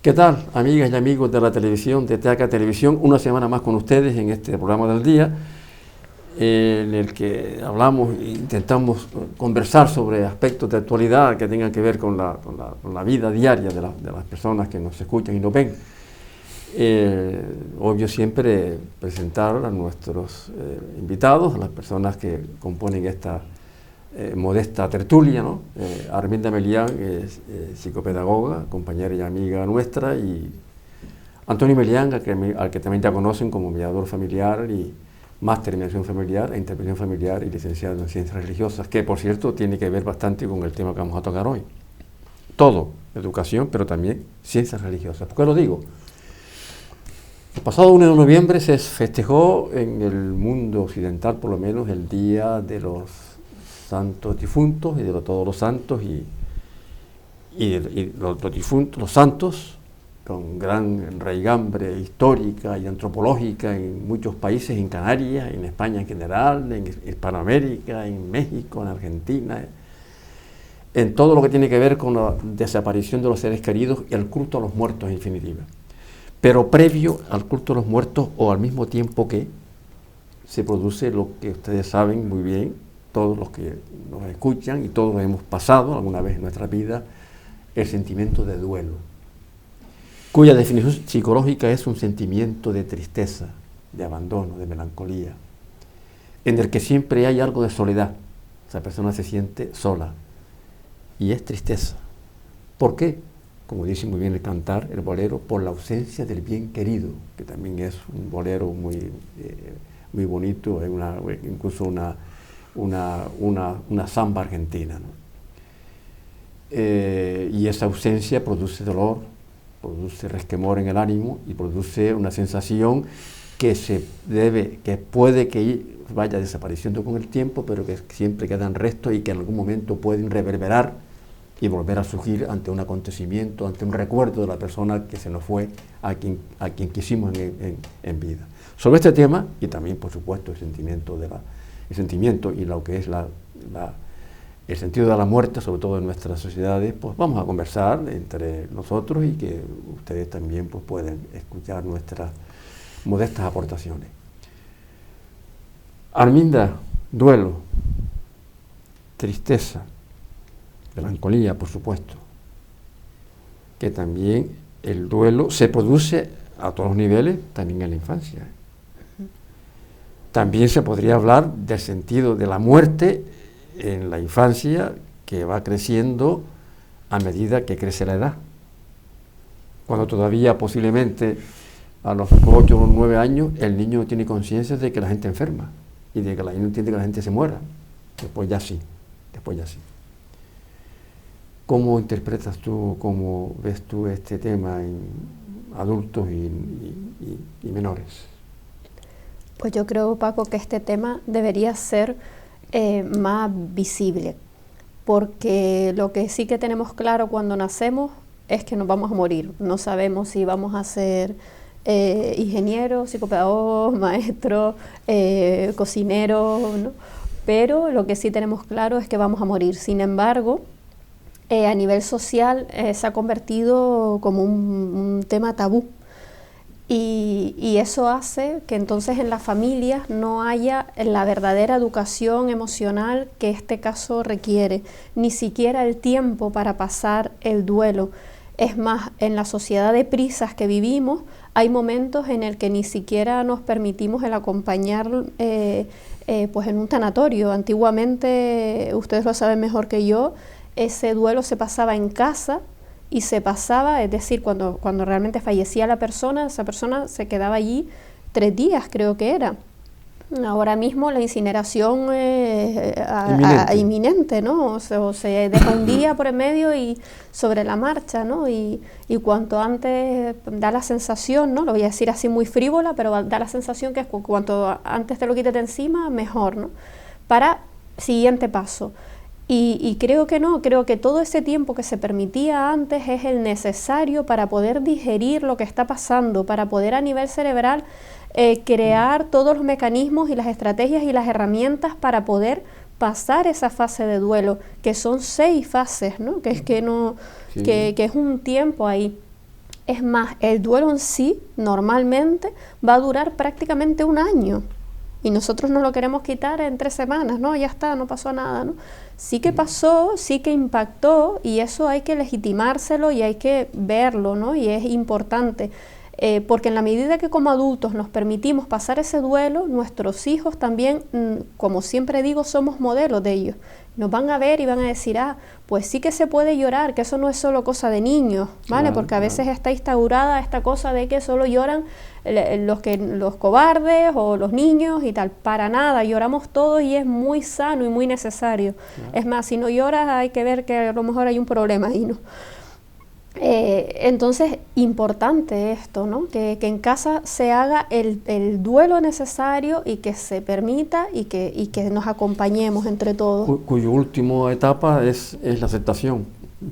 ¿Qué tal, amigas y amigos de la televisión, de TEACA Televisión? Una semana más con ustedes en este programa del día, en el que hablamos e intentamos conversar sobre aspectos de actualidad que tengan que ver con la vida diaria de las personas que nos escuchan y nos ven. Obvio siempre presentar a nuestros invitados, a las personas que componen esta modesta tertulia, ¿no? Arminda Melián es psicopedagoga, compañera y amiga nuestra, y Antonio Melián, al que también ya conocen como mediador familiar y máster en mediación familiar e intervención familiar y licenciado en ciencias religiosas, que por cierto tiene que ver bastante con el tema que vamos a tocar hoy. Todo, educación, pero también ciencias religiosas. ¿Por qué lo digo? El pasado 1 de noviembre se festejó en el mundo occidental, por lo menos, el Día de los Santos Difuntos y de todos los santos y los difuntos, los santos, con gran raigambre histórica y antropológica en muchos países, en Canarias, en España en general, en Hispanoamérica, en México, en Argentina, en todo lo que tiene que ver con la desaparición de los seres queridos y el culto a los muertos en definitiva. Pero previo al culto a los muertos, o al mismo tiempo que se produce lo que ustedes saben muy bien, todos los que nos escuchan y todos lo hemos pasado alguna vez en nuestra vida, el sentimiento de duelo, cuya definición psicológica es un sentimiento de tristeza, de abandono, de melancolía, en el que siempre hay algo de soledad. Esa persona se siente sola y es tristeza. ¿Por qué? Como dice muy bien el cantar, el bolero, por la ausencia del bien querido, que también es un bolero muy bonito, incluso una samba argentina, ¿no? Y esa ausencia produce dolor, produce resquemor en el ánimo y produce una sensación que puede que vaya desapareciendo con el tiempo, pero que siempre quedan restos y que en algún momento pueden reverberar y volver a surgir ante un acontecimiento, ante un recuerdo de la persona que se nos fue, a quien quisimos en vida. Sobre este tema, y también por supuesto el sentimiento y lo que es el sentido de la muerte, sobre todo en nuestras sociedades, pues vamos a conversar entre nosotros y que ustedes también pues pueden escuchar nuestras modestas aportaciones. Arminda, duelo, tristeza, melancolía, por supuesto, que también el duelo se produce a todos los niveles, también en la infancia. También se podría hablar del sentido de la muerte en la infancia, que va creciendo a medida que crece la edad. Cuando todavía posiblemente a los 8 o 9 años el niño no tiene conciencia de que la gente enferma y de que no entiende que la gente se muera. Después ya sí. ¿Cómo interpretas tú, cómo ves tú este tema en adultos y menores? Pues yo creo, Paco, que este tema debería ser más visible, porque lo que sí que tenemos claro cuando nacemos es que nos vamos a morir. No sabemos si vamos a ser ingenieros, psicopedagogos, maestros, cocineros, ¿no? Pero lo que sí tenemos claro es que vamos a morir. Sin embargo, a nivel social se ha convertido como un tema tabú. Y eso hace que entonces en las familias no haya la verdadera educación emocional que este caso requiere, ni siquiera el tiempo para pasar el duelo. Es más, en la sociedad de prisas que vivimos, hay momentos en el que ni siquiera nos permitimos el acompañar pues en un tanatorio. Antiguamente, ustedes lo saben mejor que yo, ese duelo se pasaba en casa, y se pasaba, es decir, cuando realmente fallecía la persona, esa persona se quedaba allí 3 días, creo que era. Ahora mismo la incineración es inminente, ¿no? O se deja un día por en medio y sobre la marcha, ¿no? Y cuanto antes da la sensación, ¿no? Lo voy a decir así muy frívola, pero da la sensación que cuanto antes te lo quites de encima, mejor, ¿no? Para siguiente paso. Y creo que no, creo que todo ese tiempo que se permitía antes es el necesario para poder digerir lo que está pasando, para poder a nivel cerebral crear todos los mecanismos y las estrategias y las herramientas para poder pasar esa fase de duelo, que son 6 fases, ¿no? Que es un tiempo ahí. Es más, el duelo en sí, normalmente, va a durar prácticamente un año. Y nosotros no lo queremos quitar en 3 semanas, ¿no? Ya está, no pasó nada, ¿no? Sí que pasó, sí que impactó, y eso hay que legitimárselo y hay que verlo, ¿no? Y es importante, porque en la medida que como adultos nos permitimos pasar ese duelo, nuestros hijos también, como siempre digo, somos modelos de ellos. Nos van a ver y van a decir, pues sí que se puede llorar, que eso no es solo cosa de niños, ¿vale? Claro, Porque a veces está instaurada esta cosa de que solo lloran los cobardes o los niños y tal. Para nada, lloramos todos y es muy sano y muy necesario. Claro. Es más, si no lloras hay que ver que a lo mejor hay un problema ahí, ¿no? Entonces, importante esto, ¿no? Que en casa se haga el duelo necesario y que se permita y que nos acompañemos entre todos. Cuyo última etapa es la aceptación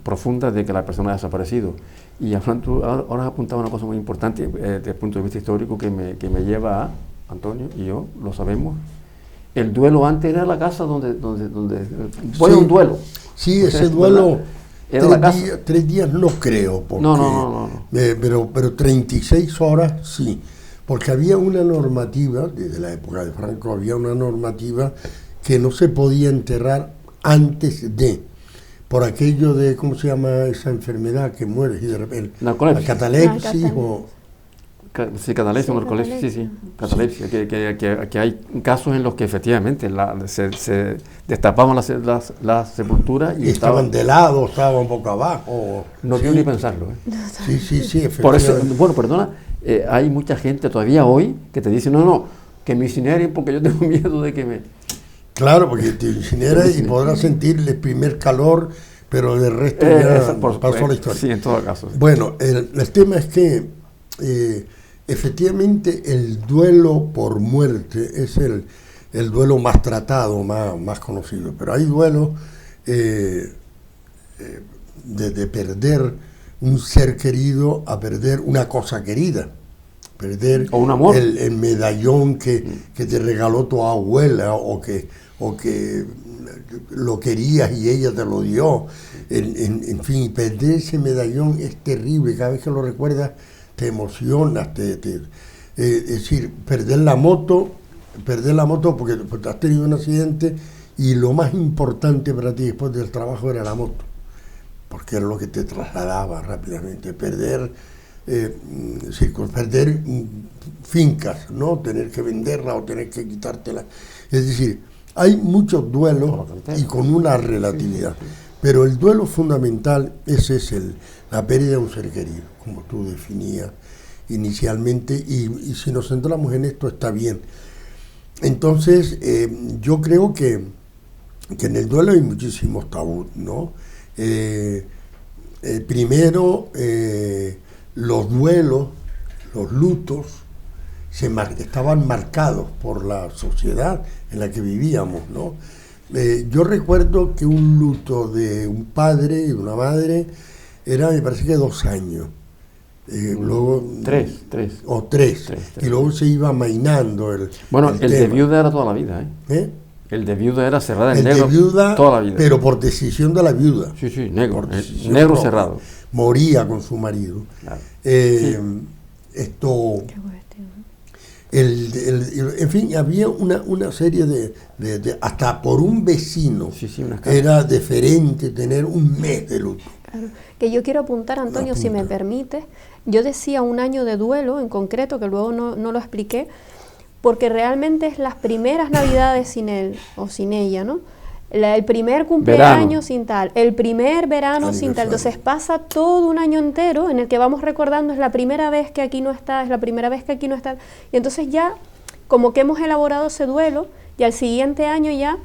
profunda de que la persona ha desaparecido. Y tú ahora has apuntado una cosa muy importante desde el punto de vista histórico que me lleva a, Antonio y yo, lo sabemos, el duelo antes era la casa donde fue un duelo. Sí, ese duelo... Era la casa. 3 días no creo, porque, no. Pero 36 horas sí, porque había una normativa, desde la época de Franco había una normativa que no se podía enterrar antes de, por aquello de, ¿cómo se llama esa enfermedad que muere y de repente? La catalepsis o... Sí, catalepsia, narcolepsia, sí. Catalepsia, que hay casos en los que efectivamente se destapaban las sepulturas y estaban de lado, estaban boca abajo. No quiero ni pensarlo. Sí, efectivamente. Por eso, bueno, perdona, hay mucha gente todavía hoy que te dice, no, que me incineren porque yo tengo miedo de que me... Claro, porque te incineras y podrás sentir el primer calor, pero del resto ya pasó la historia. Sí, en todo caso. Sí. Bueno, el tema es que efectivamente el duelo por muerte es el duelo más tratado, más conocido, pero hay duelos de perder un ser querido a perder una cosa querida, perder o un amor. El medallón que te regaló tu abuela o que lo querías y ella te lo dio, en fin, perder ese medallón es terrible, cada vez que lo recuerdas te emocionas, es decir, perder la moto porque has tenido un accidente y lo más importante para ti después del trabajo era la moto, porque era lo que te trasladaba rápidamente, perder fincas, ¿no? Tener que venderla o tener que quitártela. Es decir, hay muchos duelos y con una relatividad, pero el duelo fundamental ese es la pérdida de un ser querido, como tú definías inicialmente, y si nos centramos en esto está bien. Entonces, yo creo que en el duelo hay muchísimos tabús, ¿no? Primero, los duelos, los lutos, estaban marcados por la sociedad en la que vivíamos, ¿no? Yo recuerdo que un luto de un padre y una madre era, me parece que 2 años. Luego 3. O 3. Y luego se iba amainando el de viuda era toda la vida, ¿eh? El de viuda era cerrada en negro toda la vida. Pero por decisión de la viuda. Sí, negro. Negro cerrado. Moría con su marido. Claro. Esto... en fin, había una serie de hasta por un vecino era deferente tener un mes de luto. Claro. Que yo quiero apuntar, Antonio, si me permites, yo decía 1 año de duelo en concreto, que luego no lo expliqué, porque realmente es las primeras navidades sin él o sin ella, ¿no? El primer cumpleaños sin tal, el primer verano sin tal, entonces pasa todo un año entero en el que vamos recordando, es la primera vez que aquí no está, es la primera vez que aquí no está, y entonces ya como que hemos elaborado ese duelo y al siguiente año ya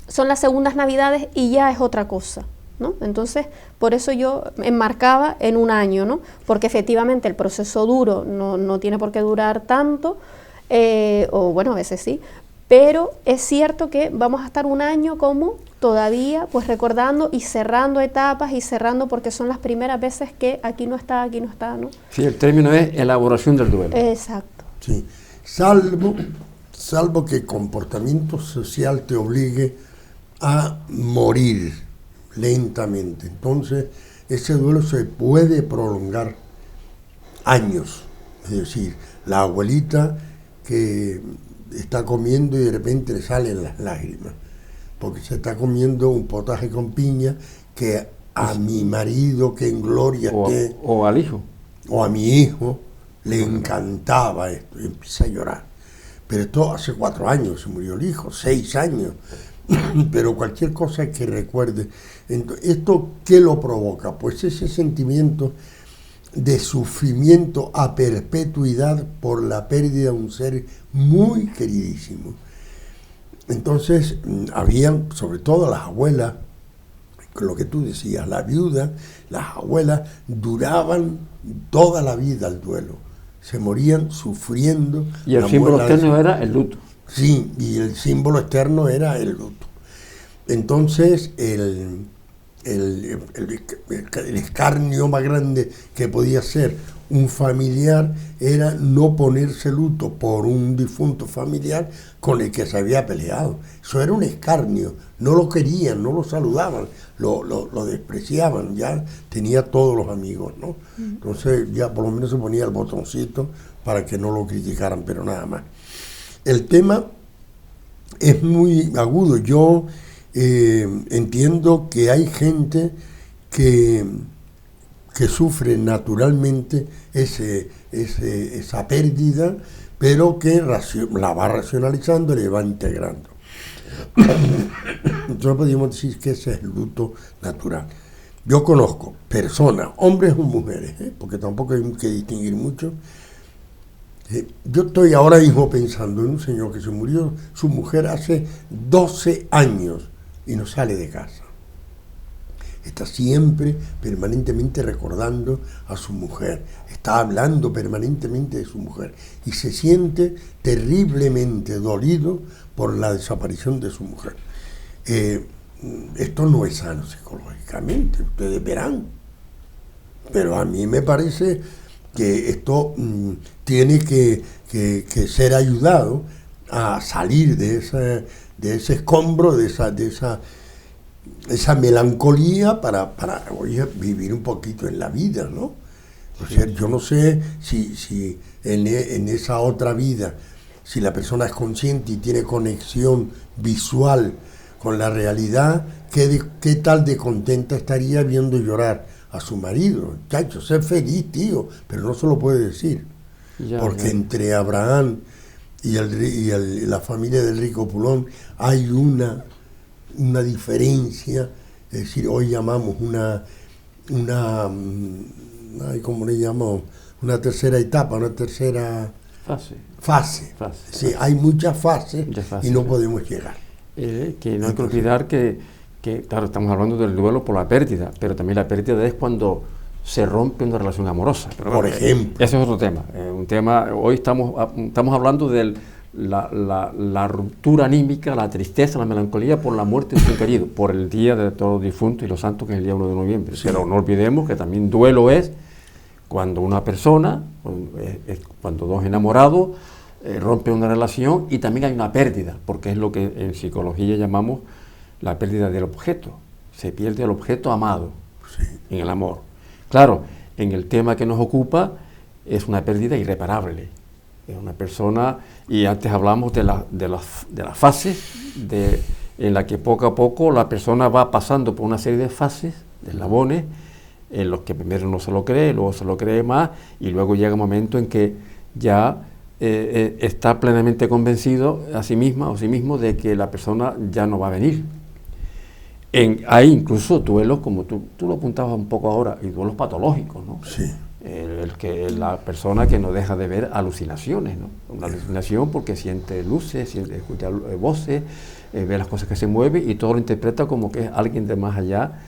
son las segundas navidades y ya es otra cosa, ¿no? Entonces, por eso yo enmarcaba en 1 año, ¿no? Porque efectivamente el proceso duro no tiene por qué durar tanto, o bueno, a veces sí, pero es cierto que vamos a estar 1 año como todavía pues recordando y cerrando etapas y cerrando porque son las primeras veces que aquí no está, ¿no? Sí, el término es elaboración del duelo. Exacto. Sí, salvo que el comportamiento social te obligue a morir lentamente. Entonces, ese duelo se puede prolongar años. Es decir, la abuelita que está comiendo y de repente le salen las lágrimas, porque se está comiendo un potaje con piña que a mi marido, que en gloria esté, o al hijo, o a mi hijo, le encantaba esto, y empieza a llorar. Pero esto hace 4 años se murió el hijo, 6 años, pero cualquier cosa que recuerde. ¿Esto qué lo provoca? Pues ese sentimiento de sufrimiento a perpetuidad por la pérdida de un ser muy queridísimo. Entonces, habían, sobre todo las abuelas, lo que tú decías, la viuda, las abuelas duraban toda la vida el duelo, se morían sufriendo. Y el símbolo externo era el luto. Sí, y el símbolo externo era el luto. Entonces, el escarnio más grande que podía ser un familiar era no ponerse luto por un difunto familiar con el que se había peleado. Eso era un escarnio, no lo querían, no lo saludaban, lo despreciaban, ya tenía todos los amigos, ¿no? Entonces ya por lo menos se ponía el botoncito para que no lo criticaran, pero nada más. El tema es muy agudo. Yo entiendo que hay gente que sufre naturalmente esa pérdida, pero que la va racionalizando y le va integrando. Entonces podríamos decir que ese es el luto natural. Yo conozco personas, hombres o mujeres, porque tampoco hay que distinguir mucho. Yo estoy ahora mismo pensando en un señor que se murió su mujer hace 12 años y no sale de casa. Está siempre, permanentemente recordando a su mujer, está hablando permanentemente de su mujer y se siente terriblemente dolido por la desaparición de su mujer. Esto no es sano psicológicamente, ustedes verán, pero a mí me parece que esto tiene que ser ayudado a salir de ese escombro, de esa melancolía para oye, vivir un poquito en la vida, ¿no? O sea, yo no sé si en esa otra vida, si la persona es consciente y tiene conexión visual con la realidad, ¿qué tal de contenta estaría viendo llorar a su marido? Chacho, sé feliz, tío, pero no se lo puede decir. Porque entre Abraham y la familia del rico Pulón hay una diferencia, es decir, hoy llamamos ¿cómo le llamamos? Una tercera etapa, una tercera fase. Sí, hay muchas fases y no podemos llegar. Que no hay que olvidar que, claro, estamos hablando del duelo por la pérdida, pero también la pérdida es cuando se rompe una relación amorosa. Pero, por ejemplo. Ese es otro tema. Hoy estamos hablando de la ruptura anímica, la tristeza, la melancolía por la muerte de su querido, por el Día de Todos los Difuntos y los Santos, que es el día 1 de noviembre. Sí. Pero no olvidemos que también duelo es cuando una persona, cuando dos enamorados rompen una relación y también hay una pérdida, porque es lo que en psicología llamamos la pérdida del objeto. Se pierde el objeto amado en el amor. Claro, en el tema que nos ocupa es una pérdida irreparable. Es una persona, y antes hablamos de las fases en la que poco a poco la persona va pasando por una serie de fases, de eslabones, en los que primero no se lo cree, luego se lo cree más, y luego llega un momento en que ya está plenamente convencido a sí misma o a sí mismo de que la persona ya no va a venir. Hay incluso duelos, como tú lo apuntabas un poco ahora, y duelos patológicos, ¿no? Sí. La persona que no deja de ver alucinaciones, ¿no? Una alucinación porque siente luces, escucha voces, ve las cosas que se mueven y todo lo interpreta como que es alguien de más allá.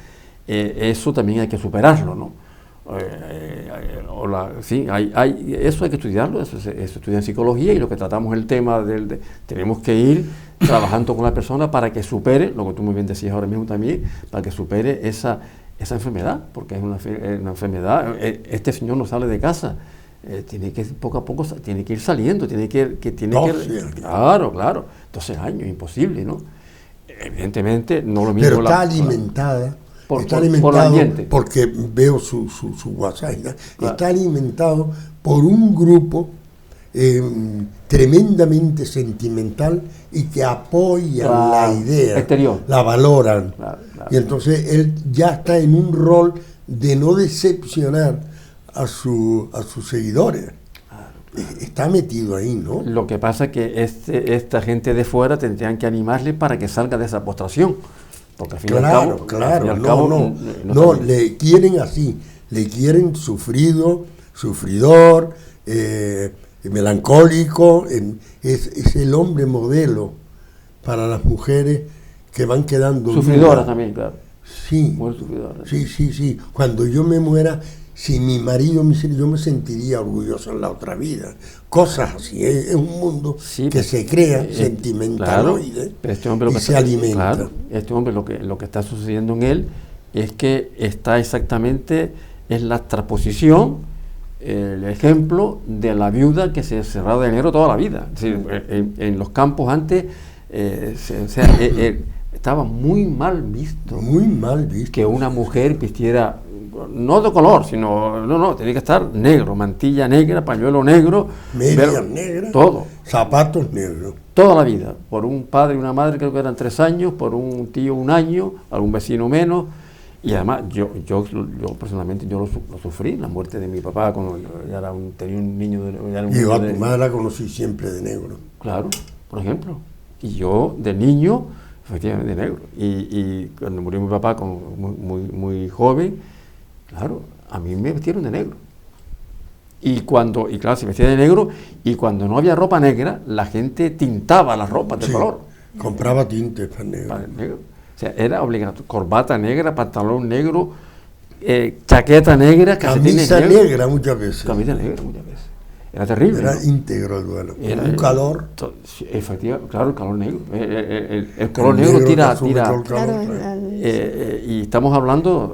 Eso también hay que superarlo, ¿no? Eso hay que estudiarlo, eso estudia en psicología, y lo que tratamos el tema tenemos que ir trabajando con la persona para que supere, lo que tú muy bien decías ahora mismo también, para que supere esa enfermedad, porque es una enfermedad. Este señor no sale de casa, tiene que poco a poco tiene que ir saliendo, claro, 12 años, imposible, ¿no? Evidentemente no lo mismo. Pero está alimentada está por el alimentado, ambiente. porque veo su WhatsApp, ¿no? Claro. Está alimentado por un grupo tremendamente sentimental y que apoyan Claro, la idea, exterior. la valoran. Claro, claro. Y entonces él ya está en un rol de no decepcionar a sus seguidores. Está metido ahí, ¿no? Lo que pasa es que esta gente de fuera tendrían que animarle para que salga de esa postración. Porque al fin y al Claro, cabo, claro, al fin y al cabo, no, le quieren así, le quieren sufrido, sufridor, melancólico, es el hombre modelo para las mujeres que van quedando sufridora duras. también, claro. Sí, Muy sufridora. sí. Cuando yo me muera, si mi marido me hiciera, yo me sentiría orgulloso en la otra vida. Cosas así, es un mundo Sí, que se crea sentimental, claro, pero este hombre y se alimenta. Claro, este hombre lo que está sucediendo en él es que está exactamente en la transposición, el ejemplo de la viuda que se cerraba de negro toda la vida. Es decir, en los campos antes estaba muy mal visto. Muy mal visto. Que una mujer vistiera, no de color, sino, no, tenía que estar negro, mantilla negra, pañuelo negro, Medias negras, todo, zapatos negros. toda la vida, por un padre y una madre creo que eran 3 años, por un tío 1 año, algún vecino menos, y además yo personalmente yo lo sufrí, la muerte de mi papá cuando yo ya tenía un niño Y yo a tu madre la conocí siempre de negro. Claro, por ejemplo, y yo de niño, efectivamente de negro, y cuando murió mi papá muy joven, claro, a mí me vestieron de negro. Y claro, se vestía de negro, y cuando no había ropa negra, la gente tintaba las ropas de color. Compraba tintes para negro. Para el negro. O sea, era obligatorio. Corbata negra, pantalón negro, chaqueta negra, calcetines Camisa negros. negra muchas veces. Camisa negra muchas veces. Era terrible. Era ¿no? íntegro el duelo. Era un calor. Efectivamente, claro, el calor negro. El color negro tira. Claro, Y estamos hablando.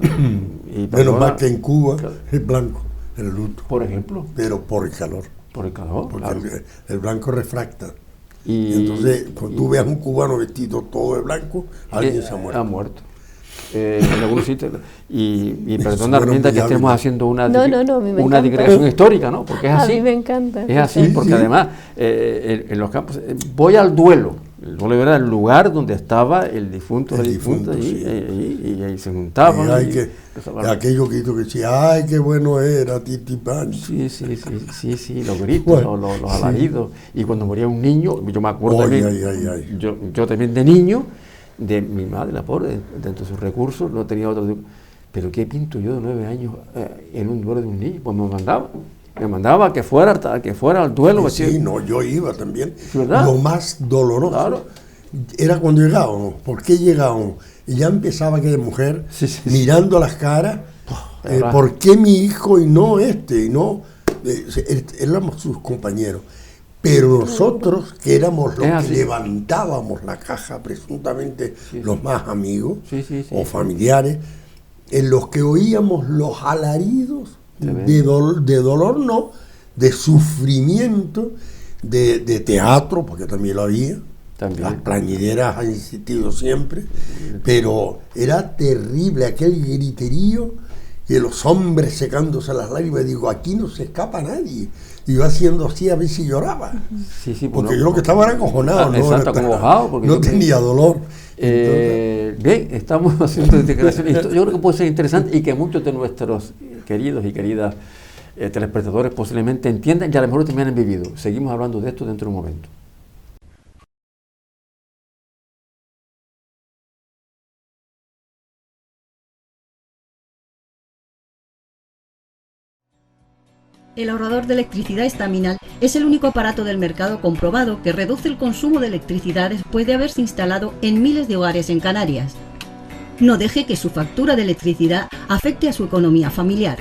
Menos mal que en Cuba es blanco el luto. Por ejemplo. Pero por el calor. Por el calor. Porque Claro. el blanco refracta. Y Entonces, cuando tú veas un cubano vestido todo de blanco, alguien se ha muerto. Ha muerto. En algunos sitios. Y perdona, Bueno, Arminda, que ya estemos vi. haciendo una No, a mí me una encanta. digresión histórica, ¿no? Porque es A así. mí me encanta. Es así, Sí, porque sí. además en los campos, voy al duelo. El duelo era el lugar donde estaba el difunto o la El difunta, difunto, y ahí se juntaban. Aquello que decía, ay, qué bueno era, Titi Panchi. Sí, los gritos, Bueno, los alaridos. Y cuando moría un niño, yo me acuerdo Ay, también, ay. Yo también de niño, de mi madre, la pobre, dentro de sus recursos, no tenía otro. Pero ¿qué pinto yo de 9 años en un duelo de un niño? Pues me mandaba que fuera al duelo. Sí, no, yo iba también. ¿Verdad? Lo más doloroso Claro. era cuando llegábamos. ¿Por qué llegábamos? Y ya empezaba aquella mujer Sí. mirando las caras. ¿Verdad? ¿Por qué mi hijo y no este? Y no, éramos sus compañeros. Pero nosotros, que éramos los Es que así. levantábamos la caja, presuntamente los más amigos Sí. o familiares, en los que oíamos los alaridos de dolor, no, de sufrimiento, de teatro, porque también lo había. También. Las plañideras han existido siempre, pero era terrible aquel griterío de los hombres secándose las lágrimas. Digo, aquí no se escapa nadie. Y yo haciendo así a ver si lloraba. Sí, Porque yo lo que estaba era acojonado, ¿no? Exacto, acongojado, porque no yo tenía dolor. Bien, estamos haciendo declaraciones. Yo creo que puede ser interesante y que muchos de nuestros queridos y queridas telespectadores posiblemente entiendan y a lo mejor también han vivido. Seguimos hablando de esto dentro de un momento. El ahorrador de electricidad estaminal es el único aparato del mercado comprobado que reduce el consumo de electricidad después de haberse instalado en miles de hogares en Canarias. No deje que su factura de electricidad afecte a su economía familiar.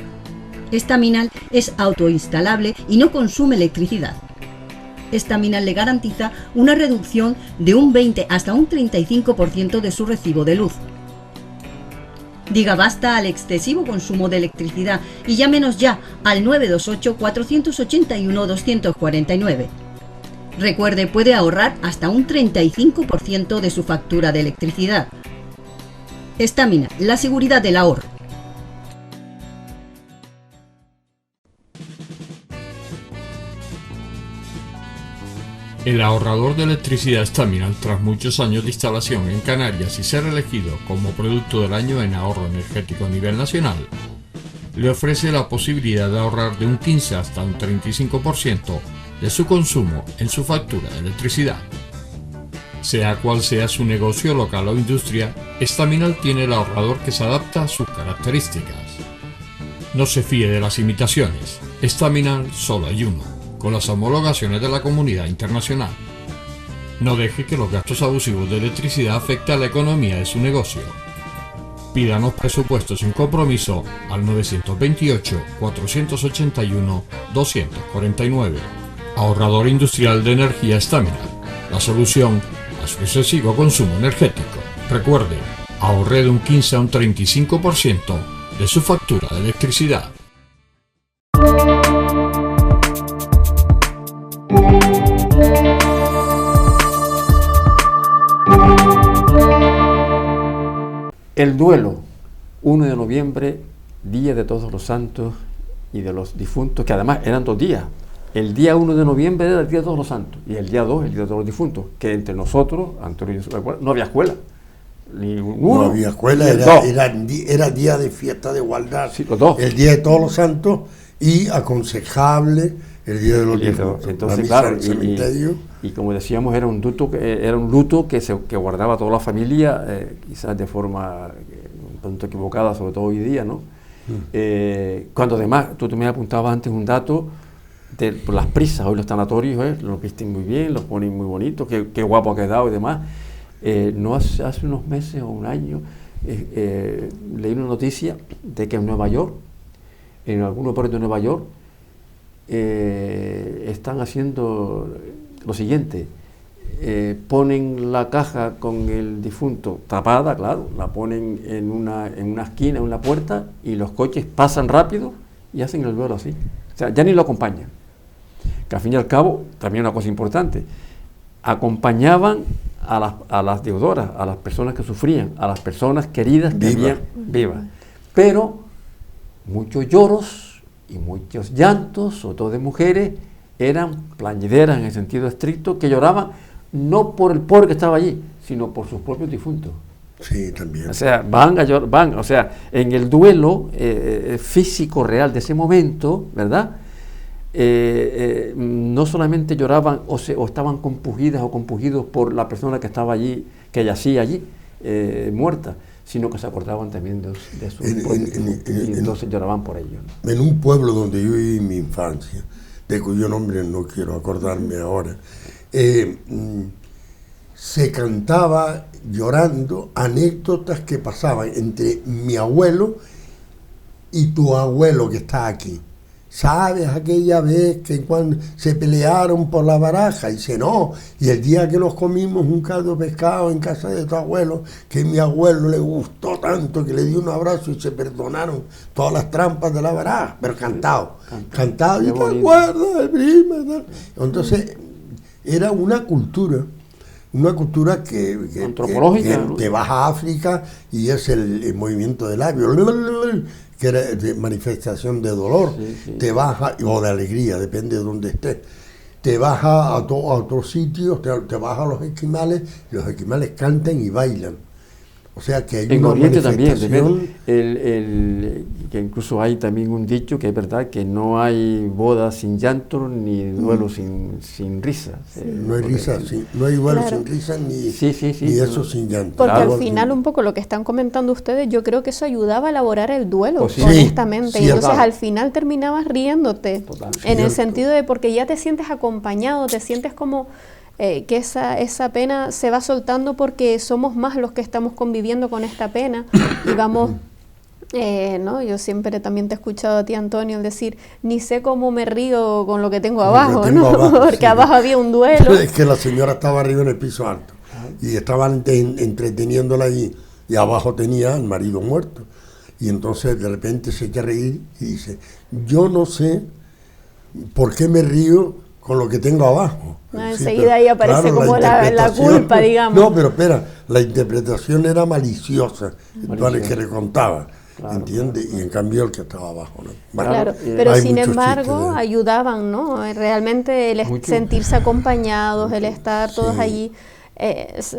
Estaminal es autoinstalable y no consume electricidad. Estaminal le garantiza una reducción de un 20 hasta un 35% de su recibo de luz. Diga basta al excesivo consumo de electricidad y llámenos ya al 928-481-249. Recuerde, puede ahorrar hasta un 35% de su factura de electricidad. Estamina, la seguridad del ahorro. El ahorrador de electricidad Staminal, tras muchos años de instalación en Canarias y ser elegido como producto del año en ahorro energético a nivel nacional, le ofrece la posibilidad de ahorrar de un 15 hasta un 35% de su consumo en su factura de electricidad. Sea cual sea su negocio local o industria, Staminal tiene el ahorrador que se adapta a sus características. No se fíe de las imitaciones, Staminal solo hay uno, con las homologaciones de la comunidad internacional. No deje que los gastos abusivos de electricidad afecten a la economía de su negocio. Pídanos presupuestos sin compromiso al 928-481-249. Ahorrador industrial de energía Staminal, la solución a su excesivo consumo energético. Recuerde, ahorre de un 15 a un 35% de su factura de electricidad. El duelo, 1 de noviembre, Día de Todos los Santos y de los Difuntos, que además eran 2 días. El día 1 de noviembre era el Día de Todos los Santos y el día 2 el Día de Todos los Difuntos, que entre nosotros, Antonio, no había escuela. No había escuela, era día de fiesta de igualdad, sí, los dos. El Día de Todos los Santos y aconsejable el Día de los Difuntos. Entonces, claro, y como decíamos, era un luto que guardaba toda la familia, quizás de forma un tanto equivocada, sobre todo hoy día, ¿no? Cuando además, tú me apuntabas antes un dato por las prisas, hoy los tanatorios los visten muy bien, los ponen muy bonitos, qué guapo ha quedado y demás. No hace unos meses o un año leí una noticia de que en Nueva York, en algunos barrios de Nueva York, están haciendo lo siguiente: ponen la caja con el difunto tapada, claro, la ponen en una esquina, en una puerta, y los coches pasan rápido y hacen el duelo así. O sea, ya ni lo acompañan. Que al fin y al cabo, también una cosa importante, acompañaban a las deudoras, a las personas que sufrían, a las personas queridas que habían vivas. Pero muchos lloros y muchos llantos, sobre todo de mujeres, eran plañideras en el sentido estricto, que lloraban no por el pobre que estaba allí, sino por sus propios difuntos. Sí, también. O sea, o sea, en el duelo físico real de ese momento, ¿verdad? No solamente lloraban o estaban compungidas o compungidos por la persona que estaba allí, que yacía allí, muerta, sino que se acordaban también de sus propios difuntos, y entonces lloraban por ellos, ¿no? En un pueblo donde yo viví mi infancia, de cuyo nombre no quiero acordarme ahora, se cantaba llorando anécdotas que pasaban entre mi abuelo y tu abuelo que está aquí. ¿Sabes aquella vez que cuando se pelearon por la baraja? Y dice, no, y el día que nos comimos un caldo de pescado en casa de tu abuelo, que mi abuelo le gustó tanto que le dio un abrazo y se perdonaron todas las trampas de la baraja, pero cantado, y te acuerdas del primo. Entonces, era una cultura que antropológica, ¿no? Te vas a África y es el movimiento de labios, que era de manifestación de dolor, sí. Te vas o de alegría, depende de dónde estés. Te vas a otros sitios, te vas a los esquimales, y los esquimales cantan y bailan. O sea que hay en una Oriente manifestación. También, que incluso hay también un dicho que es verdad, que no hay boda sin llanto ni duelo sin risa. No hay risa, no hay duelo sin risa ni eso sin llanto. Porque al final un poco lo que están comentando ustedes, yo creo que eso ayudaba a elaborar el duelo, honestamente. Y entonces al final terminabas riéndote, en el sentido de porque ya te sientes acompañado, te sientes como que esa pena se va soltando porque somos más los que estamos conviviendo con esta pena y vamos, ¿no? Yo siempre también te he escuchado a ti, Antonio, el decir, ni sé cómo me río con lo que tengo abajo, ¿no? Porque abajo había un duelo. Es que la señora estaba arriba en el piso alto y estaban entreteniéndola allí y abajo tenía al marido muerto. Y entonces de repente se echa a reír y dice, yo no sé por qué me río con lo que tengo abajo. Enseguida ahí aparece como la culpa, digamos. No, pero espera, la interpretación era maliciosa, el que le contaba. Claro, ¿Entiendes? claro. Y en cambio el que estaba abajo, ¿no? Bueno, Claro, pero hay sin muchos embargo chistes de- ayudaban, ¿no? Realmente el Mucho. sentirse acompañados, el estar todos Sí. allí,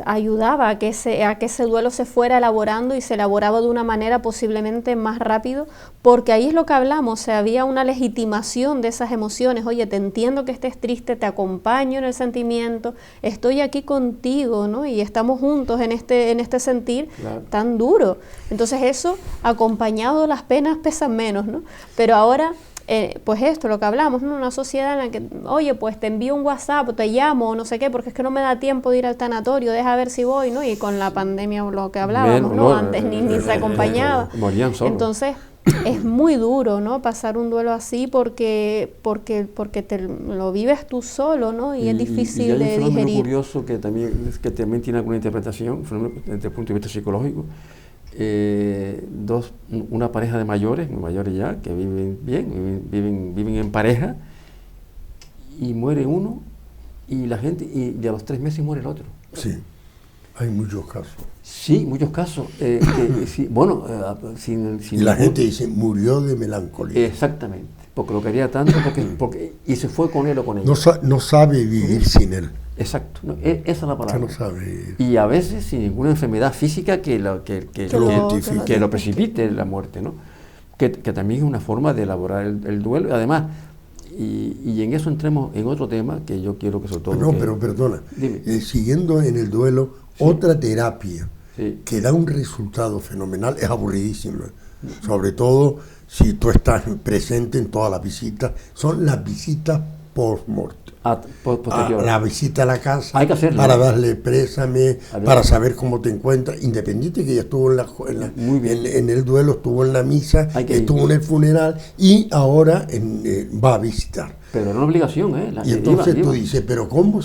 ayudaba a que ese duelo se fuera elaborando y se elaboraba de una manera posiblemente más rápido, porque ahí es lo que hablamos, o sea, había una legitimación de esas emociones. Oye, te entiendo que estés triste, te acompaño en el sentimiento, estoy aquí contigo, ¿no? Y estamos juntos en este sentir Claro. tan duro. Entonces eso, acompañado, las penas pesan menos, ¿no? Pero ahora, pues esto, lo que hablamos, ¿no? Una sociedad en la que, oye, pues te envío un WhatsApp, o te llamo, o no sé qué, porque es que no me da tiempo de ir al tanatorio, deja ver si voy, ¿no? Y con la pandemia, lo que hablábamos, ¿no? Antes ni se acompañaba. Morían solos. Entonces, es muy duro, ¿no? Pasar un duelo así porque lo vives tú solo, ¿no? Y es difícil y hay un de fenómeno digerir. curioso que también tiene alguna interpretación, desde el punto de vista psicológico. Una pareja de mayores ya, que viven bien, viven en pareja, y muere uno, y la gente, y a los 3 meses muere el otro. Sí, hay muchos casos. Sí, muchos casos. Sí, bueno, sin Y la ningún- gente dice, murió de melancolía. Exactamente, porque lo quería tanto, y se fue con él o con ella. No sabe vivir sin él. Exacto, no, esa es la Ya palabra. no sabe vivir. Y a veces sin ninguna enfermedad física que lo justifique. que lo precipite la muerte, ¿no? Que también es una forma de elaborar el duelo. Además, y en eso entremos en otro tema que yo quiero que sobre todo... No, que- pero perdona, Dime. siguiendo en el duelo, otra terapia Sí. que da un resultado fenomenal es aburridísima. Sobre todo si tú estás presente en todas las visitas, son las visitas post-mortem. posterior. La visita a la casa Hay que hacerlo. para darle présame, A ver. para saber cómo te encuentras, independiente que ya estuvo Muy bien. en el duelo, estuvo en la misa, Hay que ir. estuvo en el funeral y ahora va a visitar. Pero era una obligación, ¿eh? Y entonces Iba. tú dices, pero ¿cómo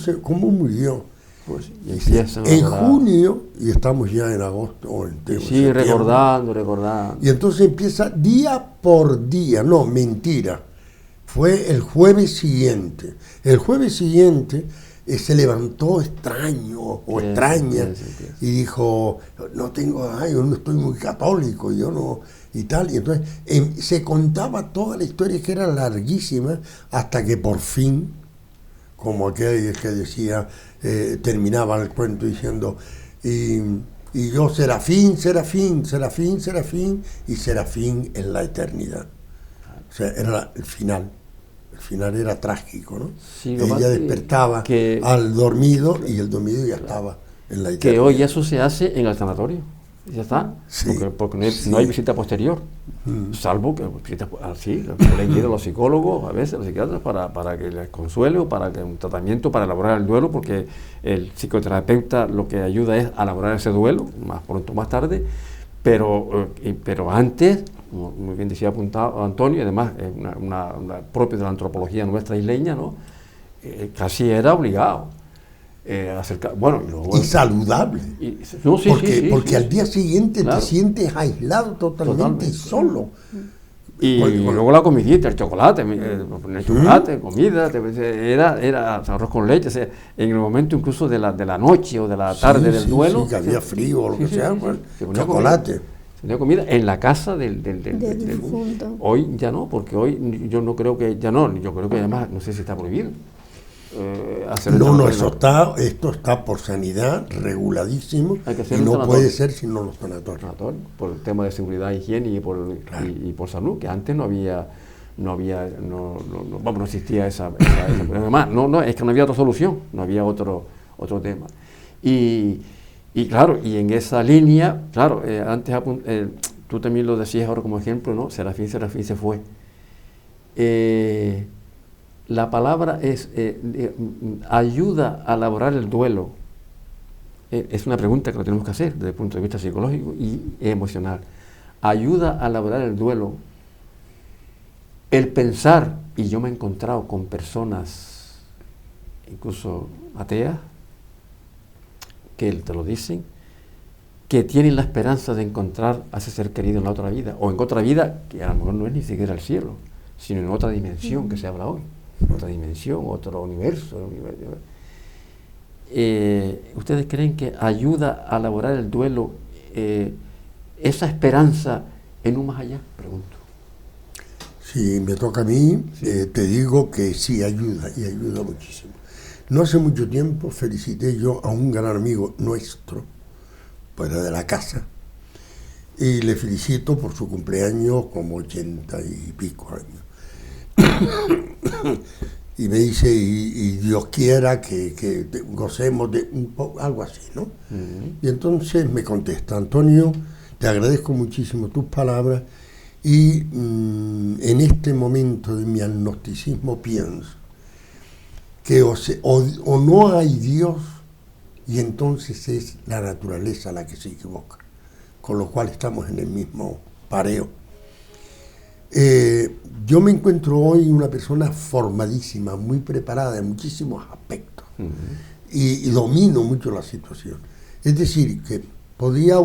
murió? Pues, y empiezan a En recordar. junio, y estamos ya en agosto, o en Y septiembre, recordando. y entonces empieza día por día, no, mentira. Fue el jueves siguiente. El jueves siguiente se levantó extraño o Sí, extraña sí, sí. y dijo, yo no estoy muy católico, yo no, y tal. Y entonces se contaba toda la historia, que era larguísima, hasta que por fin, como aquel que decía, terminaba el cuento diciendo, y yo serafín, serafín, serafín, serafín, y serafín en la eternidad. O sea, era el final. El final era trágico, ¿no? Sí, lo más Ella despertaba que- al dormido y el dormido ya estaba en la eternidad. Que hoy eso se hace en el sanatorio. Y ya está. Sí, Porque sí. no hay visita posterior. Salvo que visita así, lo pueden ir a los psicólogos, a veces los psiquiatras, para que les consuele o para que un tratamiento para elaborar el duelo, porque el psicoterapeuta lo que ayuda es a elaborar ese duelo, más pronto o más tarde, pero antes, como muy bien decía apuntado Antonio, y además es una propia de la antropología nuestra isleña, ¿no? Casi era obligado. Bueno, y luego- Y saludable. no, sí, porque sí, porque sí. al día siguiente Claro. te sientes aislado totalmente y solo. Y luego la comidita, el chocolate, el chocolate, comida, era arroz con leche, o sea, en el momento incluso de la noche o de la tarde Sí, del sí, duelo. sí, que había frío o lo que sea, pues, se ponía chocolate. comida. Se ponía comida en la casa del difunto. Hoy ya no, porque hoy yo no creo que, yo creo que además, no sé si está prohibido. Hacer el No, tanatorio. esto está por sanidad reguladísimo Hay que hacer y un no sanatorio. puede ser sino los sanatorios. Sanatorio, por el tema de seguridad, higiene y por salud, que antes no existía esa además, es que no había otra solución, no había otro tema. Y claro, y en esa línea, claro, antes tú también lo decías ahora como ejemplo, ¿no? Serafín se fue. La palabra es ayuda a elaborar el duelo. Es una pregunta que lo tenemos que hacer desde el punto de vista psicológico y emocional. Ayuda a elaborar el duelo. El pensar, y yo me he encontrado con personas, incluso ateas, que te lo dicen, que tienen la esperanza de encontrar a ese ser querido en la otra vida, o en otra vida que a lo mejor no es ni siquiera el cielo, sino en otra dimensión que se habla hoy, otra dimensión, otro universo. ¿ustedes creen que ayuda a elaborar el duelo esa esperanza en un más allá? Pregunto. Si me toca a mí, te digo que sí, ayuda, y ayuda muchísimo. No hace mucho tiempo felicité yo a un gran amigo nuestro, fuera de la casa, y le felicito por su cumpleaños, como 80 y pico años. Y me dice, y Dios quiera que gocemos de algo así, ¿no? Y entonces me contesta, Antonio, te agradezco muchísimo tus palabras, y en este momento de mi agnosticismo pienso que o no hay Dios, y entonces es la naturaleza la que se equivoca, con lo cual estamos en el mismo pareo. Yo me encuentro hoy una persona formadísima, muy preparada en muchísimos aspectos, y domino mucho la situación. Es decir, que podría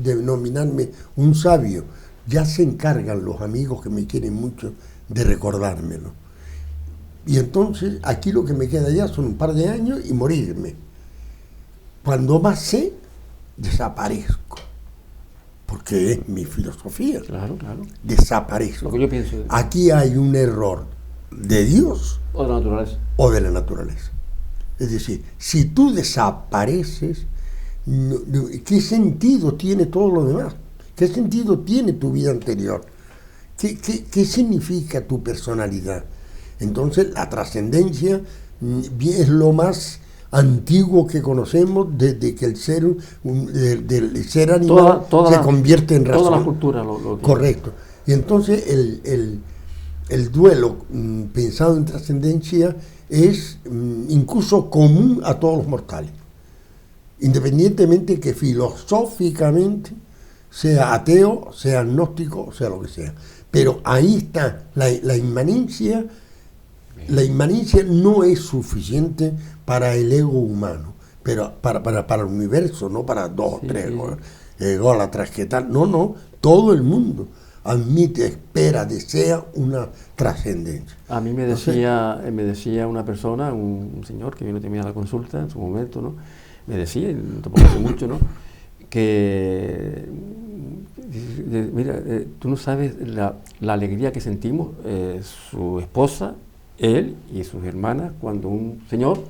denominarme un sabio. Ya se encargan los amigos que me quieren mucho de recordármelo. Y entonces aquí lo que me queda ya son un par de años y morirme. Cuando más sé, desaparezco. Porque es mi filosofía. Claro, claro. Desaparezco. Lo que yo pienso. Aquí hay un error de Dios O de la naturaleza. o de la naturaleza. Es decir, si tú desapareces, ¿qué sentido tiene todo lo demás? ¿Qué sentido tiene tu vida anterior? ¿Qué significa tu personalidad? Entonces, la trascendencia es lo más antiguo que conocemos desde que el ser animal se convierte en razón. Toda la cultura lo Correcto. Y entonces el duelo pensado en trascendencia es incluso común a todos los mortales, independientemente que filosóficamente sea ateo, sea agnóstico, sea lo que sea. Pero ahí está la inmanencia. La inmanencia no es suficiente para el ego humano, pero para el universo, no para dos o tres ególatras que tal. No, todo el mundo admite, espera, desea una trascendencia. A mí me decía una persona, un señor que vino también a la consulta en su momento, ¿no? Me decía, y tampoco hace mucho, ¿no? Que mira, tú no sabes la alegría que sentimos su esposa, él y sus hermanas cuando un señor,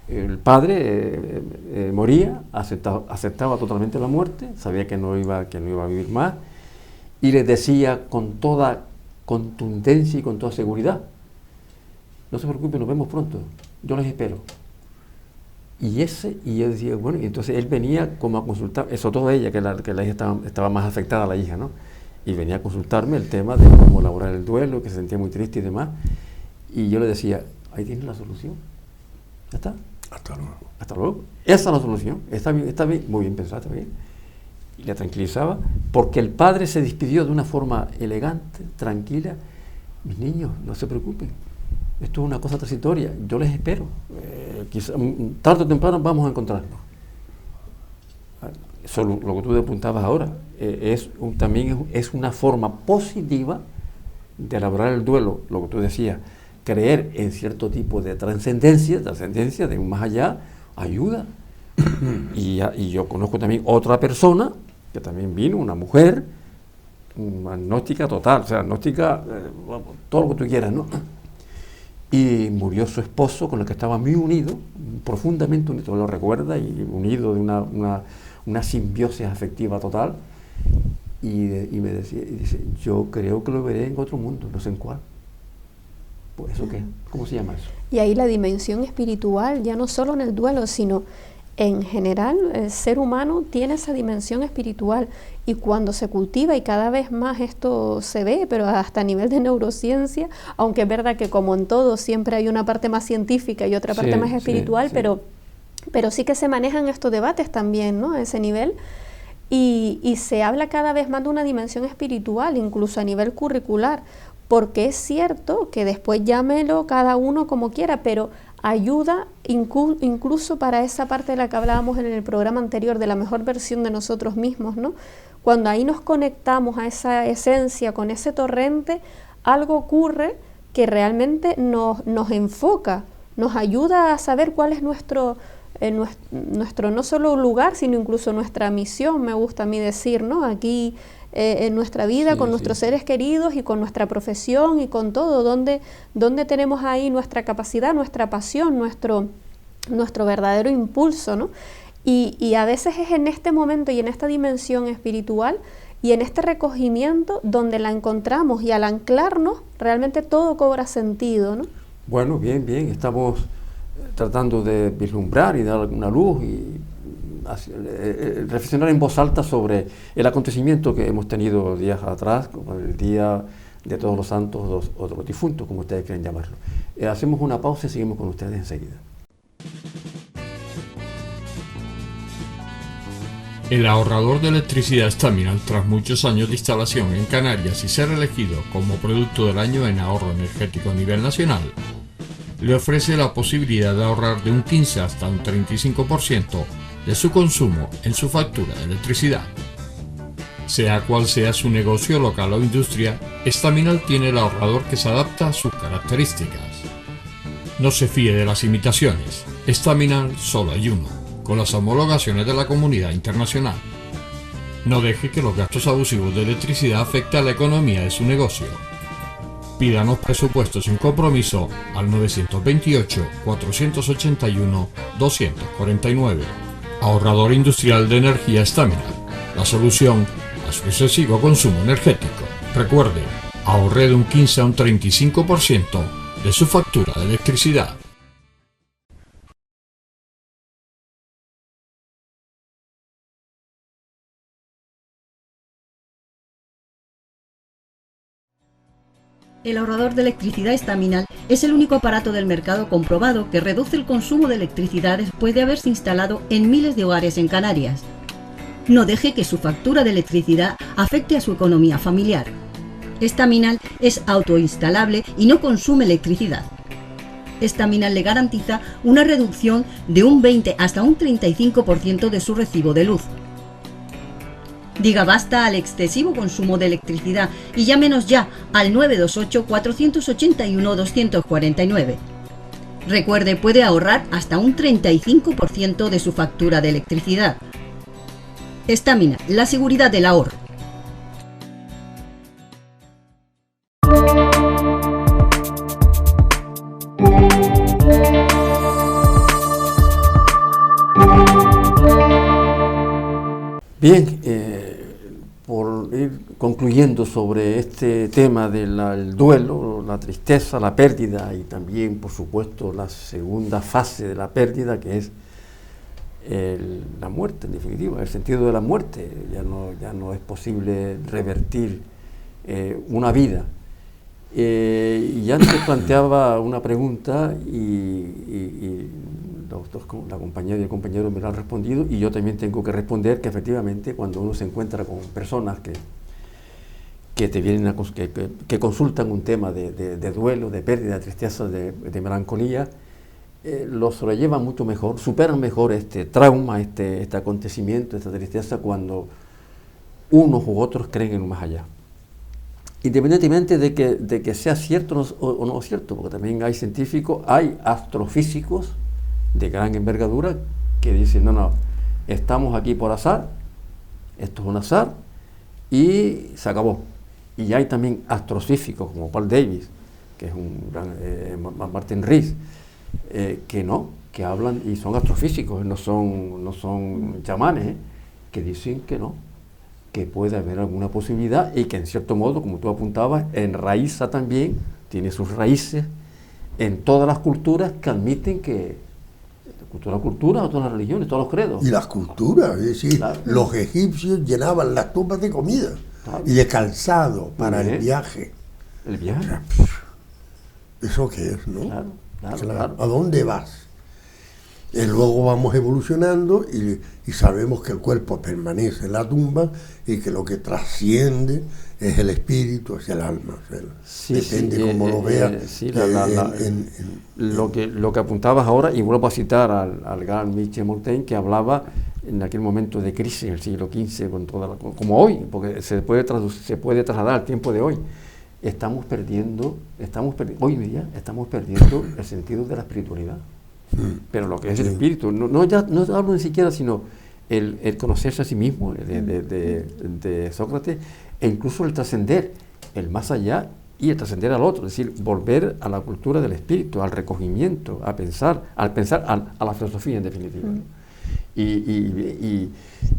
el padre, moría, aceptaba totalmente la muerte, sabía que no iba a vivir más, y les decía con toda contundencia y con toda seguridad: no se preocupen, nos vemos pronto, yo les espero. Y yo decía, bueno, y entonces él venía como a consultar, eso todo ella, que la hija estaba más afectada, la hija, ¿no? Y venía a consultarme el tema de cómo elaborar el duelo, que se sentía muy triste y demás. Y yo le decía, ahí tienes la solución. ¿Ya está? Hasta luego. Hasta luego. Esa es la solución. Está bien, muy bien pensada, está bien. Y le tranquilizaba, porque el padre se despidió de una forma elegante, tranquila. Mis niños, no se preocupen. Esto es una cosa transitoria, yo les espero. Quizá, tarde o temprano vamos a encontrarnos. Eso lo que tú apuntabas ahora también es una forma positiva de elaborar el duelo, lo que tú decías, creer en cierto tipo de trascendencia de un más allá, ayuda. Y yo conozco también otra persona que también vino, una mujer, agnóstica total, o sea, agnóstica, todo lo que tú quieras, ¿no? Y murió su esposo, con el que estaba muy unido, profundamente unido, lo recuerda, y unido de una simbiosis afectiva total. Y me decía, dice, yo creo que lo veré en otro mundo, no sé en cuál. Pues ¿eso qué? ¿Cómo se llama eso? Y ahí la dimensión espiritual, ya no solo en el duelo, sino en general, el ser humano tiene esa dimensión espiritual, y cuando se cultiva, y cada vez más esto se ve, pero hasta a nivel de neurociencia, aunque es verdad que como en todo siempre hay una parte más científica y otra parte más espiritual, sí. Pero sí que se manejan estos debates también, ¿no? A ese nivel, y se habla cada vez más de una dimensión espiritual, incluso a nivel curricular, porque es cierto que después llámelo cada uno como quiera, pero ayuda incluso para esa parte de la que hablábamos en el programa anterior, de la mejor versión de nosotros mismos, ¿no? Cuando ahí nos conectamos a esa esencia, con ese torrente, algo ocurre que realmente nos enfoca nos ayuda a saber cuál es nuestro no solo lugar, sino incluso nuestra misión, me gusta a mí decir, ¿no? Aquí en nuestra vida, con nuestros seres queridos y con nuestra profesión y con todo, donde tenemos ahí nuestra capacidad, nuestra pasión, nuestro verdadero impulso, ¿no? Y a veces es en este momento y en esta dimensión espiritual y en este recogimiento donde la encontramos, y al anclarnos realmente todo cobra sentido, ¿no? Bueno, bien, estamos tratando de vislumbrar y dar una luz y reflexionar en voz alta sobre el acontecimiento que hemos tenido días atrás, como el Día de Todos los Santos o de los Difuntos, como ustedes quieren llamarlo. Hacemos una pausa y seguimos con ustedes enseguida. El ahorrador de electricidad Staminal, tras muchos años de instalación en Canarias y ser elegido como producto del año en ahorro energético a nivel nacional, le ofrece la posibilidad de ahorrar de un 15 hasta un 35% de su consumo en su factura de electricidad. Sea cual sea su negocio local o industria, Staminal tiene el ahorrador que se adapta a sus características. No se fíe de las imitaciones, Staminal solo hay uno, con las homologaciones de la comunidad internacional. No deje que los gastos abusivos de electricidad afecten a la economía de su negocio. Pídanos presupuestos sin compromiso al 928-481-249. Ahorrador industrial de energía Staminal, la solución a su excesivo consumo energético. Recuerde, ahorre de un 15 a un 35% de su factura de electricidad. El ahorrador de electricidad Staminal es el único aparato del mercado comprobado que reduce el consumo de electricidad después de haberse instalado en miles de hogares en Canarias. No deje que su factura de electricidad afecte a su economía familiar. Staminal es autoinstalable y no consume electricidad. Staminal le garantiza una reducción de un 20 hasta un 35% de su recibo de luz. Diga basta al excesivo consumo de electricidad y llámenos ya al 928-481-249. Recuerde, puede ahorrar hasta un 35% de su factura de electricidad. Staminal, la seguridad del ahorro. Bien, por ir concluyendo sobre este tema del duelo, la tristeza, la pérdida y también, por supuesto, la segunda fase de la pérdida, que es la muerte, en definitiva, el sentido de la muerte. Ya no es posible revertir una vida. Y antes planteaba una pregunta y la compañera y el compañero me la han respondido, y yo también tengo que responder que efectivamente cuando uno se encuentra con personas que te vienen que consultan un tema de duelo, de pérdida, de tristeza, de melancolía, lo sobrellevan mucho mejor, superan mejor este trauma, este acontecimiento, esta tristeza, cuando unos u otros creen en un más allá. Independientemente de que sea cierto o no cierto, porque también hay científicos, hay astrofísicos de gran envergadura que dicen, no, estamos aquí por azar, esto es un azar y se acabó. Y hay también astrofísicos como Paul Davies, que es un gran, Martin Rees, que hablan y son astrofísicos, no son chamanes, que dicen que no, que puede haber alguna posibilidad y que en cierto modo, como tú apuntabas, enraiza también, tiene sus raíces en todas las culturas que admiten que todas las culturas, todas las religiones, todos los credos. Y las culturas, es decir, claro, los egipcios llenaban las tumbas de comida, claro, y de calzado para el viaje. El viaje. ¿Eso qué es, no? Claro. ¿A dónde vas? Y luego vamos evolucionando y sabemos que el cuerpo permanece en la tumba y que lo que trasciende es el espíritu, es el alma. Depende cómo lo veas. Lo que apuntabas ahora, y vuelvo a citar al gran Michel Montaigne, que hablaba en aquel momento de crisis en el siglo XV, como hoy, porque se puede trasladar al tiempo de hoy. hoy día estamos perdiendo el sentido de la espiritualidad. Pero lo que es el espíritu, no hablo ni siquiera, sino el conocerse a sí mismo de Sócrates, e incluso el trascender, el más allá y el trascender al otro, es decir, volver a la cultura del espíritu, al recogimiento, a la filosofía en definitiva. ¿No? Y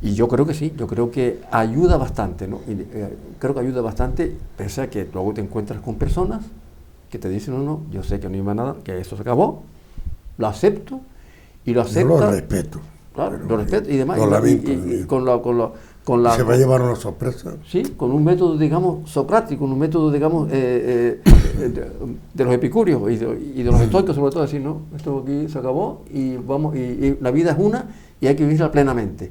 yo creo que sí, yo creo que ayuda bastante, ¿no? Creo que ayuda bastante, pese a que luego te encuentras con personas que te dicen, no, yo sé que no iba a nada, que eso se acabó, lo acepto y lo acepto. Yo lo respeto. Claro, lo respeto y demás. Lo lamento. Y con la se va a llevar una sorpresa. Sí, con un método, digamos, socrático, un método, digamos, de los epicúreos y de los estoicos, sobre todo, decir, no, esto aquí se acabó y la vida es una y hay que vivirla plenamente.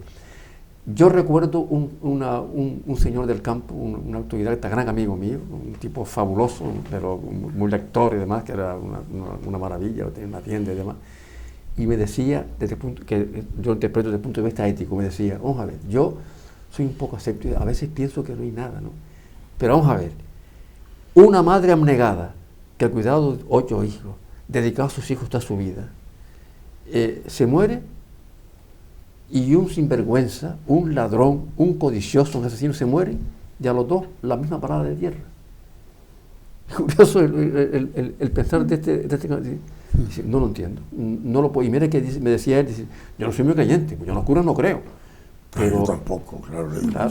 Yo recuerdo un señor del campo, un autodidacta, gran amigo mío, un tipo fabuloso, pero muy lector y demás, que era una maravilla, tenía una tienda y demás, y me decía, desde el punto que yo interpreto desde el punto de vista ético, me decía, vamos a ver, yo soy un poco escéptico, a veces pienso que no hay nada, ¿no? Pero vamos a ver, una madre abnegada, que al cuidado de 8 hijos, dedicado a sus hijos toda su vida, se muere, y un sinvergüenza, un ladrón, un codicioso, un asesino se mueren, y a los dos la misma parada de tierra. Es curioso el pensar de este dice, no lo entiendo, no lo puedo. Y mire que me decía él, dice, yo no soy muy creyente, yo en los curas no creo. Pero yo tampoco, claro.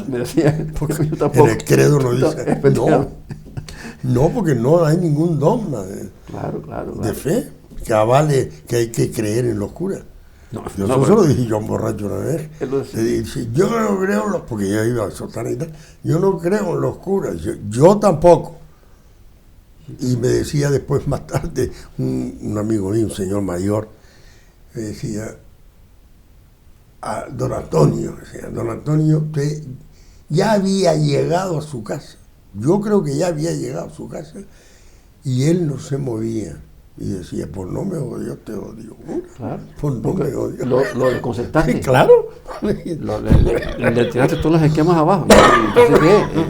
Me decía, porque yo tampoco. En el credo no dice, no, porque no hay ningún dogma de fe que avale que hay que creer en los curas. Eso se lo dije yo a un borracho una vez. Le dije, yo no creo en los, porque yo iba a sotana y tal, yo no creo en los curas, yo tampoco. Y me decía después, más tarde, un amigo mío, un señor mayor, me decía, a don Antonio, que ya había llegado a su casa. Yo creo que ya había llegado a su casa y él no se movía. Y decía, pues no me odio, te odio. Claro, pues no me odio. Lo desconcertaste. Claro. Le tiraste todos los esquemas abajo. Entonces,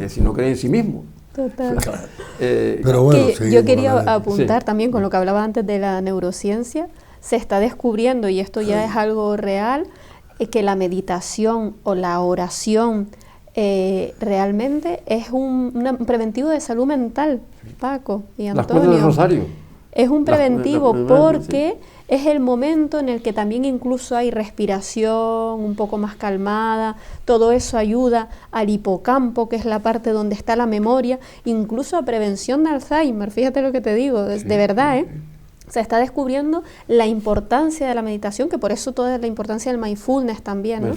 ¿qué? Si no cree en sí mismo. Total. Claro. Pero bueno, yo quería apuntar también con lo que hablaba antes de la neurociencia. Se está descubriendo, y esto ya es algo real, que la meditación o la oración realmente es un preventivo de salud mental, Paco y Antonio. Las cuerdas del rosario. Es un preventivo porque es el momento en el que también incluso hay respiración un poco más calmada, todo eso ayuda al hipocampo, que es la parte donde está la memoria, incluso a prevención de Alzheimer, fíjate lo que te digo, de verdad, se está descubriendo la importancia de la meditación, que por eso toda la importancia del mindfulness también, ¿no?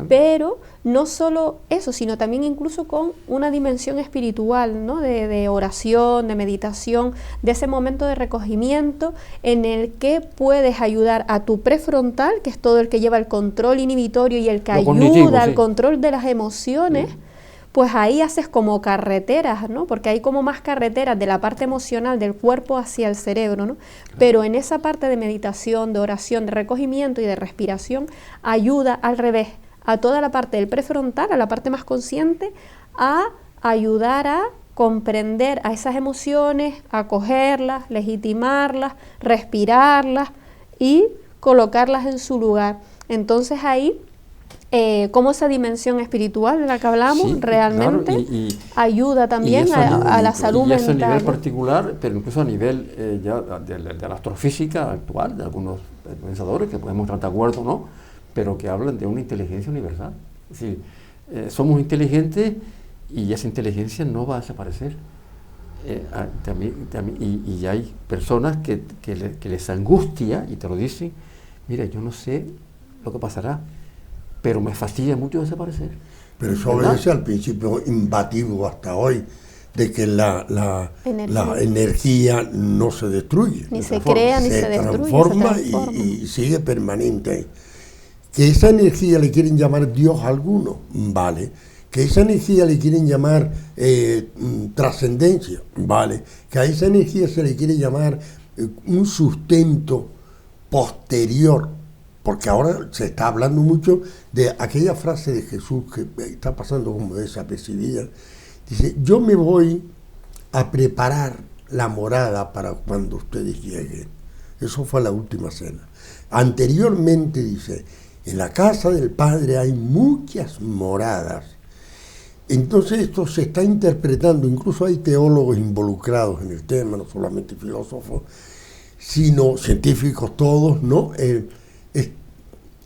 Pero no solo eso, sino también incluso con una dimensión espiritual, ¿no? De oración, de meditación, de ese momento de recogimiento en el que puedes ayudar a tu prefrontal, que es todo el que lleva el control inhibitorio y el que ayuda al control de las emociones. Pues ahí haces como carreteras, ¿no? Porque hay como más carreteras de la parte emocional del cuerpo hacia el cerebro, ¿no? Pero en esa parte de meditación, de oración, de recogimiento y de respiración, ayuda al revés, a toda la parte del prefrontal, a la parte más consciente, a ayudar a comprender a esas emociones, acogerlas, legitimarlas, respirarlas y colocarlas en su lugar. Entonces ahí cómo esa dimensión espirul de la que hablamos realmente ayuda también a la salud mental. Y eso a nivel particular, pero incluso a nivel ya de la astrofísica actual, de algunos pensadores que podemos estar de acuerdo o no, pero que hablan de una inteligencia universal. Es decir, somos inteligentes y esa inteligencia no va a desaparecer. Y hay personas que les angustia y te lo dicen, mira, yo no sé lo que pasará, pero me fastidia mucho desaparecer. Pero eso obedece al principio imbativo hasta hoy, de que la energía no se destruye. Ni se crea, ni se destruye. Se transforma y sigue permanente. Que esa energía le quieren llamar Dios a alguno, vale. Que esa energía le quieren llamar trascendencia, vale. Que a esa energía se le quiere llamar un sustento posterior. Porque ahora se está hablando mucho de aquella frase de Jesús que está pasando como desapercibida. Dice, yo me voy a preparar la morada para cuando ustedes lleguen. Eso fue la última cena. Anteriormente dice, en la casa del Padre hay muchas moradas. Entonces esto se está interpretando, incluso hay teólogos involucrados en el tema, no solamente filósofos, sino científicos todos, ¿no?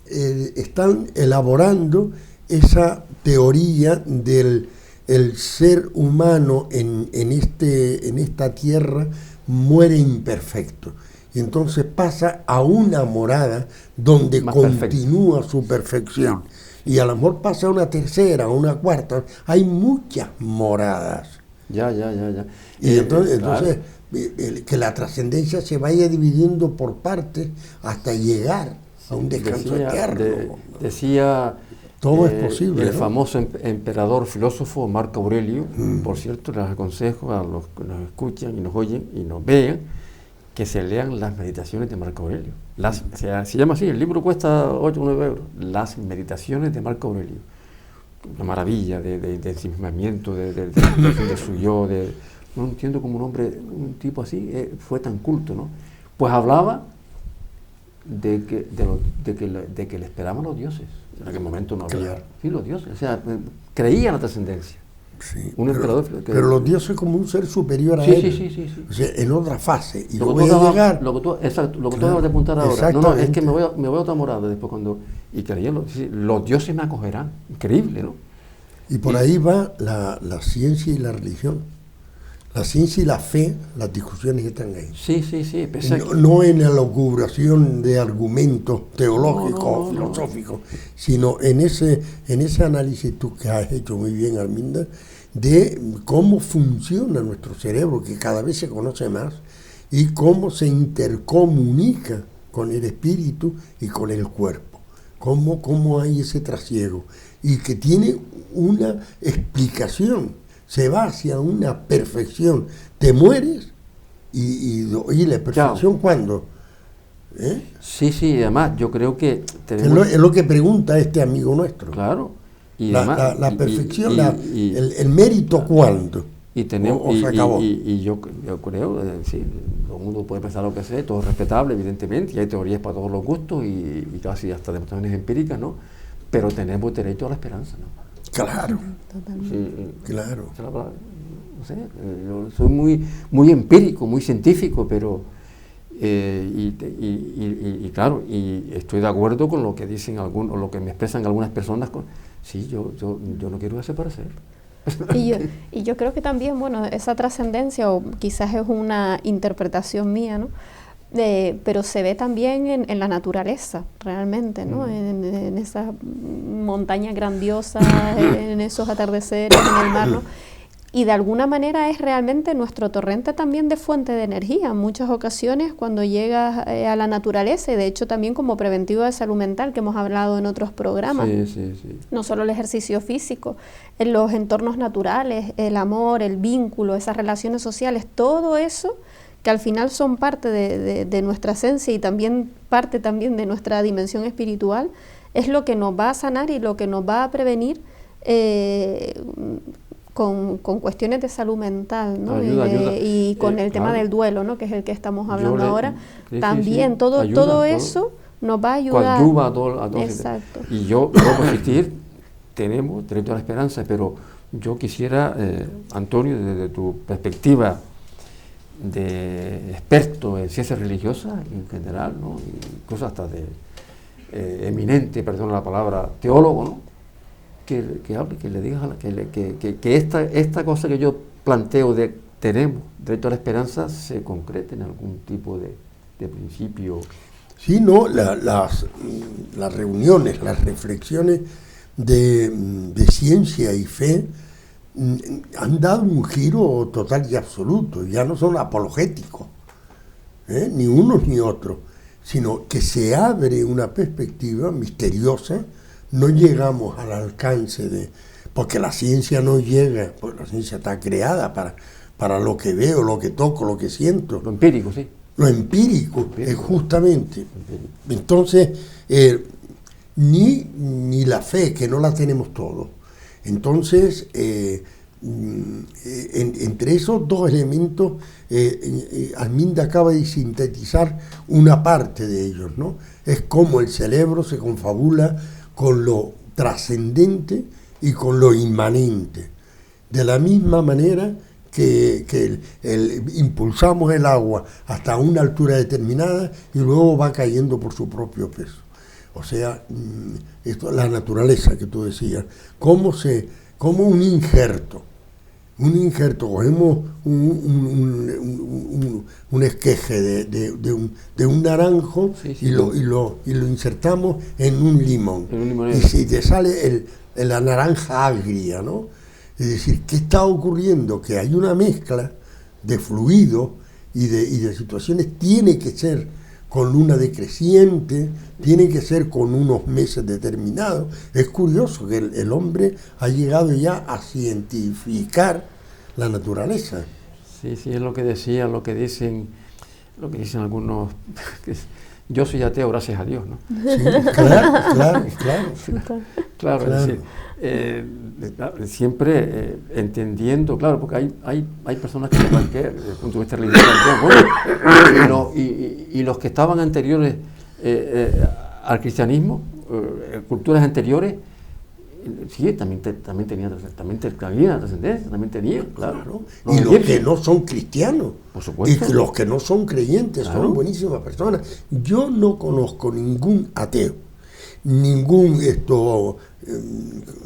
Están elaborando esa teoría del el ser humano en esta tierra muere imperfecto. Y entonces pasa a una morada donde más continúa su perfección. Y a lo mejor pasa a una tercera, a una cuarta. Hay muchas moradas. Ya. Y entonces, claro. Que la trascendencia se vaya dividiendo por partes hasta llegar a un descanso eterno. Decía todo es posible, el ¿no? famoso emperador filósofo Marco Aurelio, por cierto, les aconsejo a los que nos escuchan y nos oyen y nos vean, que se lean las meditaciones de Marco Aurelio. Se llama así, el libro cuesta 8 o 9 euros, Las meditaciones de Marco Aurelio. Una maravilla de ensimismamiento, de su yo, no entiendo cómo un tipo así fue tan culto, ¿no? Pues hablaba de que le esperaban los dioses. En aquel momento no había. Claro. Sí, los dioses. O sea, creía en la trascendencia. Sí, Pero los dioses como un ser superior a sí, él. Sí. O sea, en otra fase. Y lo yo que voy a llegar. Lo que tú Claro, acabas de apuntar ahora. No, es que me voy a otra morada después cuando. Y creían, los dioses me acogerán. Increíble, ¿no? Y por ahí va la ciencia y la religión. La ciencia y la fe, las discusiones están ahí. Sí. No en la lucubración de argumentos teológicos o filosóficos, sino en ese análisis tú que has hecho muy bien, Arminda, de cómo funciona nuestro cerebro, que cada vez se conoce más, y cómo se intercomunica con el espíritu y con el cuerpo. Cómo hay ese trasiego. Y que tiene una explicación. Se va hacia una perfección. Te mueres y la perfección, ¿cuándo? Sí, además yo creo que tenemos... Es lo que pregunta este amigo nuestro. Claro. Y la perfección, el mérito, ¿cuándo? Y tenemos, o se acabó. Y yo creo, sí, todo el mundo puede pensar lo que sea, todo es respetable, evidentemente, y hay teorías para todos los gustos y casi hasta demostraciones empíricas, ¿no? Pero tenemos derecho a la esperanza, ¿no? Claro. Sí, claro. No sé, yo soy muy empírico, muy científico, pero claro, y estoy de acuerdo con lo que dicen algunos, lo que me expresan algunas personas. Sí, yo no quiero desaparecer. Y yo creo que también, bueno, esa trascendencia, o quizás es una interpretación mía, ¿no? Pero se ve también en la naturaleza, realmente, ¿no? En esas montañas grandiosas, en esos atardeceres, en el mar, ¿no? Y de alguna manera es realmente nuestro torrente también de fuente de energía. En muchas ocasiones cuando llegas a la naturaleza, y de hecho también como preventivo de salud mental, que hemos hablado en otros programas, sí. No solo el ejercicio físico, en los entornos naturales, el amor, el vínculo, esas relaciones sociales, todo eso que al final son parte de nuestra esencia y también parte también de nuestra dimensión espiritual, es lo que nos va a sanar y lo que nos va a prevenir con cuestiones de salud mental, ¿no? Ayuda. Y con el tema del duelo, ¿no? Que es el que estamos hablando ahora. También todo eso nos va a ayudar. Coadyuva a todo. Exacto. Y yo puedo persistir, tenemos derecho a la esperanza, pero yo quisiera, Antonio, desde tu perspectiva de experto en ciencias religiosas en general, ¿no? Incluso hasta de eminente, perdón la palabra, teólogo, ¿no? Que hable, que le digas que esta cosa que yo planteo de tenemos derecho a la esperanza se concrete en algún tipo de principio. Sí, no, las reuniones, las reflexiones de ciencia y fe han dado un giro total y absoluto, ya no son apologéticos, ni unos ni otros, sino que se abre una perspectiva misteriosa. No llegamos al alcance porque la ciencia no llega, porque la ciencia está creada para lo que veo, lo que toco, lo que siento. Lo empírico, sí. Lo empírico, es justamente. Entonces, ni la fe, que no la tenemos todos. Entonces, entre esos dos elementos, Arminda acaba de sintetizar una parte de ellos, ¿no? Es como el cerebro se confabula con lo trascendente y con lo inmanente. De la misma manera que impulsamos el agua hasta una altura determinada y luego va cayendo por su propio peso. O sea, esto, la naturaleza que tú decías, como un injerto, cogemos un esqueje de un naranjo, sí, y lo insertamos en un limón. Y si te sale la naranja agria, ¿no? Es decir, ¿qué está ocurriendo? Que hay una mezcla de fluidos y de situaciones, tiene que ser con luna decreciente, tiene que ser con unos meses determinados. Es curioso que el hombre ha llegado ya a cientificar la naturaleza. Sí, es lo que decía, lo que dicen algunos. Yo soy ateo, gracias a Dios, ¿no? Sí, claro. Claro. Es decir, siempre entendiendo, claro, porque hay personas que desde el punto de vista religioso, bueno, y los que estaban anteriores al cristianismo, culturas anteriores, sí, también tenían trascendencia, también tenían, claro. Y los que no son cristianos, por supuesto, y los que no son creyentes, claro, son buenísimas personas. Yo no conozco ningún ateo, ningún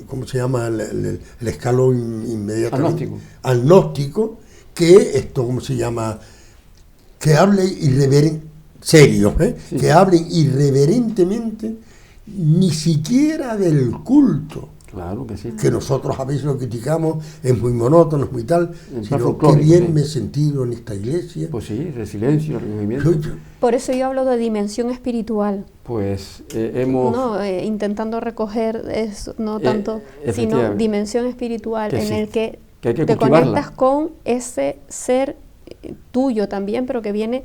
¿cómo se llama el escalón inmediatamente? Agnóstico, que ¿cómo se llama? Que hable serio, sí, que hablen irreverentemente, ni siquiera del culto. Claro que sí. Que nosotros a veces lo criticamos, es muy monótono, es muy tal, sino que bien, sí, me he sentido en esta iglesia. Pues sí, resiliencia, recogimiento. Por eso yo hablo de dimensión espiritual. Pues hemos... No, intentando recoger eso, no tanto, sino dimensión espiritual, en el que te conectas con ese ser tuyo también, pero que viene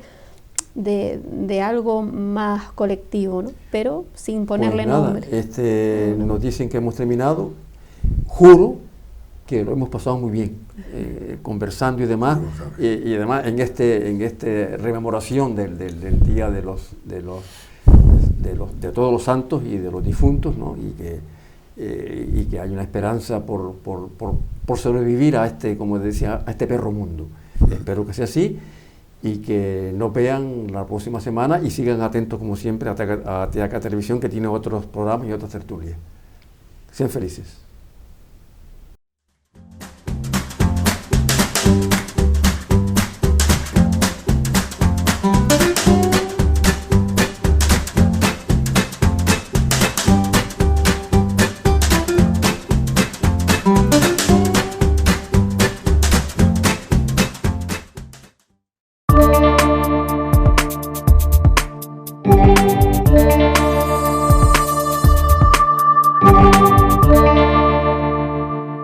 de algo más colectivo, ¿no? Pero sin ponerle nombre. Nos dicen que hemos terminado. Juro que lo hemos pasado muy bien, conversando y demás, y además en este rememoración del día de todos los santos y de los difuntos, ¿no? Y que hay una esperanza por sobrevivir a como decía, a este perro mundo. Espero que sea así, y que nos vean la próxima semana y sigan atentos, como siempre, a TDK Televisión, que tiene otros programas y otras tertulias. Sean felices.